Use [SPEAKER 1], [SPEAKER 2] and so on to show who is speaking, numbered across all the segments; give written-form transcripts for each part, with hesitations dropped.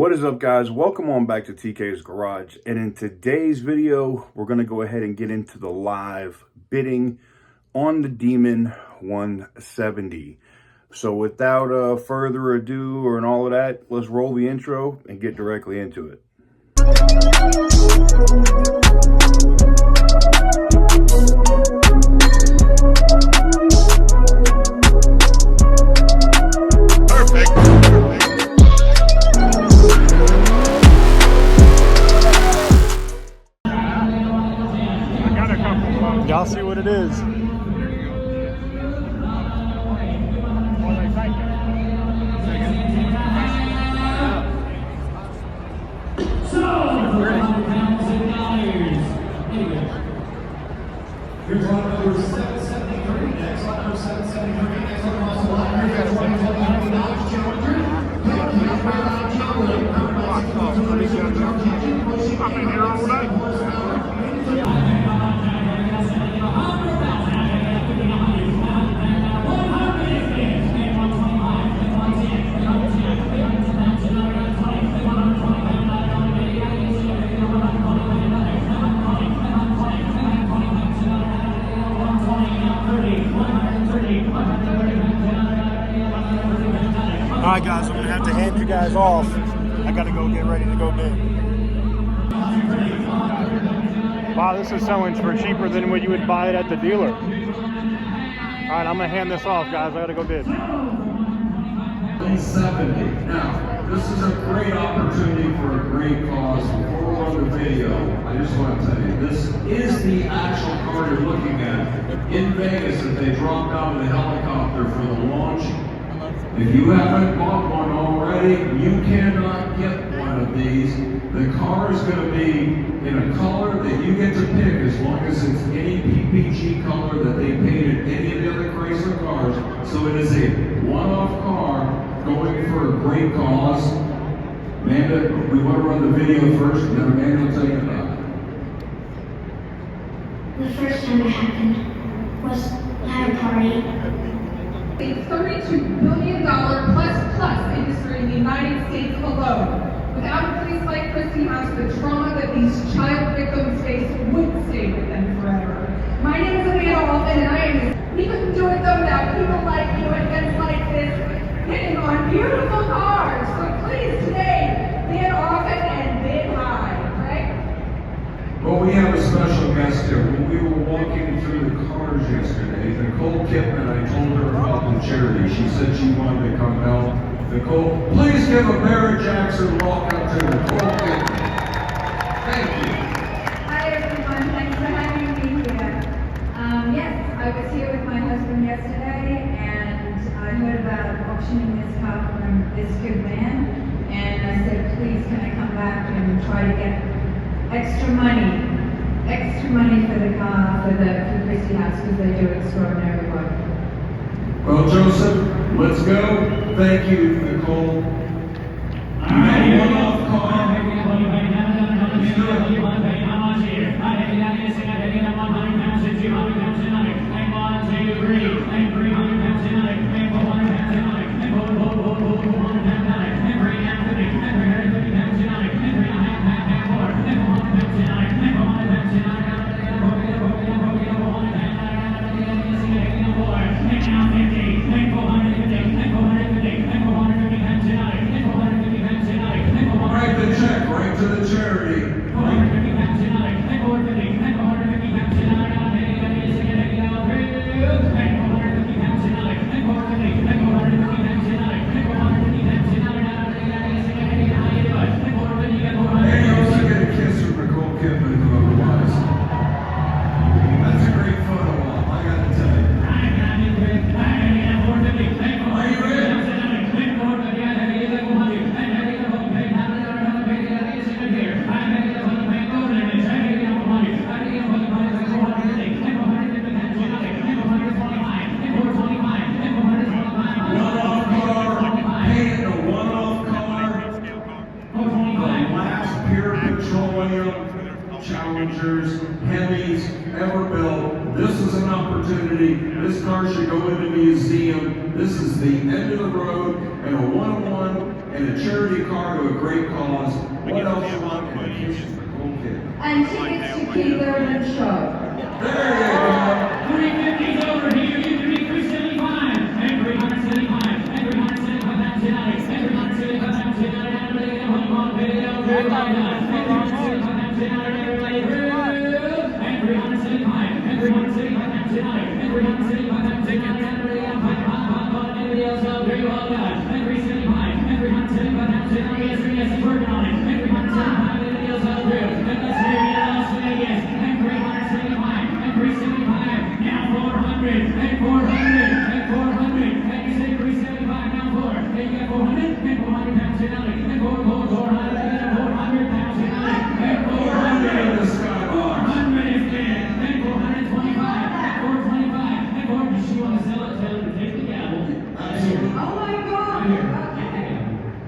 [SPEAKER 1] What is up, guys? Welcome on back to TK's Garage. And in today's video, we're going to go ahead and get into the live bidding on the Demon 170. So without further ado and all of that, let's roll the intro and get directly into it.
[SPEAKER 2] Y'all see what it is.
[SPEAKER 3] Here's lot number 773. Next lot number 773. Next one across the line. Here's got $1,100 Challenger.
[SPEAKER 2] I've been here all day. Alright guys, I'm going to have to hand you guys off. I got to go get ready to go bid. Wow, this is selling for cheaper than what you would buy it at the dealer. Alright, I'm going to hand this off, guys. I got to go bid.
[SPEAKER 3] 170. Now, this is a great opportunity for a great cause. Before we're on the video, I just want to tell you, this is the actual car you're looking at in Vegas that they dropped out of the helicopter for the launch. If you haven't bought one already, you cannot get one of these. The car is going to be in a color that you get to pick as long as it's any PPG color that they painted any of the other Chrysler cars. So it is a one-off car going for a great cause. Amanda, we want to run the video first, and then Amanda will tell you about it.
[SPEAKER 4] The first time it happened was at a party.
[SPEAKER 5] A $32 billion plus industry in the United States alone. Without a place like Christie House, the trauma that these child victims face would stay with them forever. My name is Amanda Altman, and we couldn't do it though without people like you and events like this, hitting on beautiful cars. So please today, bid often and bid high, right?
[SPEAKER 3] Well, we have a special guest here. When we were walking through the cars yesterday, Nicole Kipman, I told her about the charity. She said she wanted to come help. Nicole, please give a Barrett Jackson welcome to Nicole Kipman. Thank you.
[SPEAKER 6] Hi everyone, thanks for having me here. Yes, I was here with my husband yesterday and I heard about auctioning this car from this good man, and I said, please can I come back and try to get extra money for the car, for Christie House, because they do extraordinary work.
[SPEAKER 3] Well, Joseph, let's go. Thank you, Nicole. One-off car. Write the check right to the charity. And you also get a kiss from Nicole Kidman, whoever was. That's a great photo op, I gotta tell you. Are you ready? One-off car, painted a one-off car. The last pure petroleum Challengers, Hemmys ever built. This is an opportunity. This car should go in the museum. This is the end of the road and a one-on-one and a charity car to a great cause. What else you want in the future for Cool Kid?
[SPEAKER 6] And tickets to Keith Urban's show.
[SPEAKER 3] There you go.
[SPEAKER 7] 350's over here, you can be 375, and 375, and 375 tonight, and 375 tonight, everybody get home on video, and 375 tonight, everybody through, and 375, and 375 tonight, and 375 tonight, everybody get home on video, so very well done, and 375, and 375 tonight, yes, he's working on it, and 375 video, so through, and let's hear it in Las Vegas, and 375, and 375, now 400, and 400, and 400, and you say 375, now 4, and you got 400, and 400 pounds tonight, and 400, and 400 pounds tonight, and 400, 400 is dead, and 425, and 425, and 400, does she want to sell it, tell her to take the gavel.
[SPEAKER 3] Absolutely.
[SPEAKER 6] Oh my God!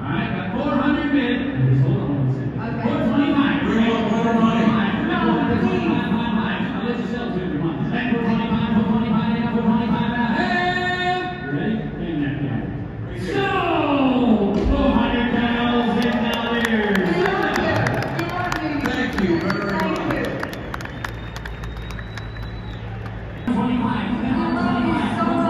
[SPEAKER 7] All right, got 400 bid. Just hold on one second.
[SPEAKER 6] Okay.
[SPEAKER 7] 425.
[SPEAKER 3] We want more money.
[SPEAKER 7] No, 425. I'll let you sell to everyone. And 425, 425, and 425 out. And ready? And that down. So, $400,000.
[SPEAKER 3] Thank you very much.
[SPEAKER 7] 25.
[SPEAKER 6] I love you so much.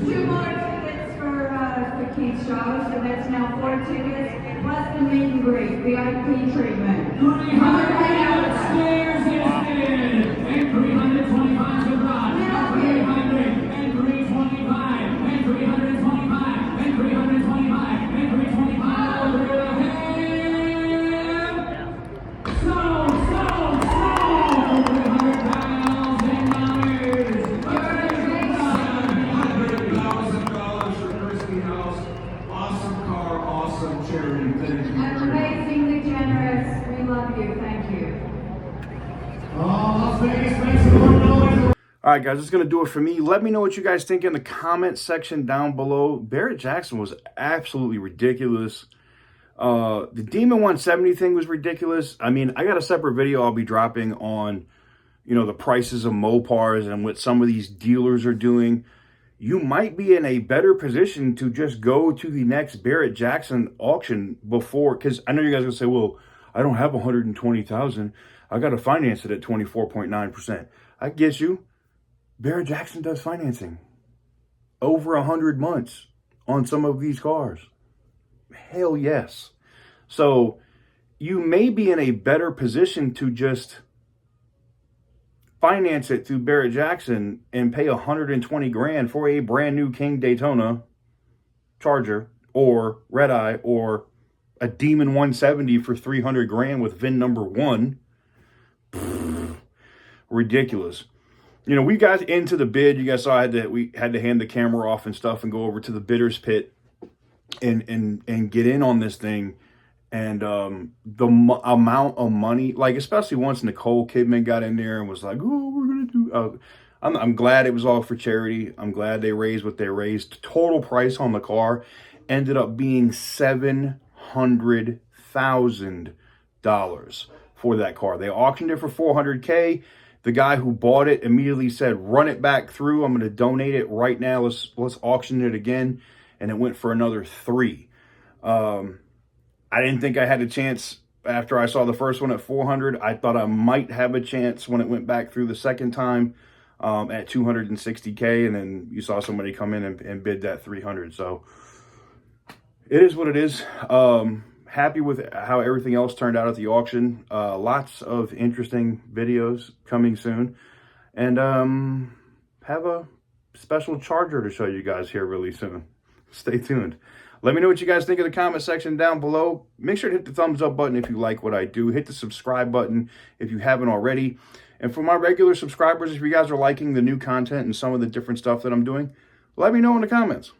[SPEAKER 6] Two more tickets for Keith's show, so that's now 4 tickets, plus the meet and greet, VIP treatment.
[SPEAKER 7] 300 upstairs instead, and 325 to Rod, and 300, and 325, and 325, and 325, and 325 over to him. So,
[SPEAKER 3] $100,000 for Christy House. Awesome car, awesome charity. Thank you.
[SPEAKER 6] And amazingly generous, we love you, thank you.
[SPEAKER 7] Las Vegas makes a lot of noise.
[SPEAKER 1] All right, guys, that's going to do it for me. Let me know what you guys think in the comment section down below. Barrett Jackson was absolutely ridiculous. The Demon 170 thing was ridiculous. I mean, I got a separate video I'll be dropping on, you know, the prices of Mopars and what some of these dealers are doing. You might be in a better position to just go to the next Barrett Jackson auction before, because I know you guys are going to say, well, I don't have $120,000. I got to finance it at 24.9%. I get you. Barrett Jackson does financing over 100 months on some of these cars. Hell yes. So you may be in a better position to just finance it through Barrett Jackson and pay 120 grand for a brand new King Daytona Charger or Red Eye or a Demon 170 for 300 grand with VIN number 1. Ridiculous. You know, we got into the bid. You guys saw we had to hand the camera off and stuff and go over to the bidder's pit and get in on this thing. And the amount of money, like especially once Nicole Kidman got in there and was like, "Oh, we're gonna do." I'm glad it was all for charity. I'm glad they raised what they raised. Total price on the car ended up being $700,000 for that car. They auctioned it for $400K. The guy who bought it immediately said, "Run it back through. I'm going to donate it right now. Let's auction it again." And it went for another $3. I didn't think I had a chance after I saw the first one at 400. I thought I might have a chance when it went back through the second time at 260K. And then you saw somebody come in and bid that 300. So it is what it is. Happy with how everything else turned out at the auction. Lots of interesting videos coming soon. And have a special Charger to show you guys here really soon. Stay tuned. Let me know what you guys think in the comment section down below. Make sure to hit the thumbs up button if you like what I do. Hit the subscribe button if you haven't already. And for my regular subscribers, if you guys are liking the new content and some of the different stuff that I'm doing, let me know in the comments.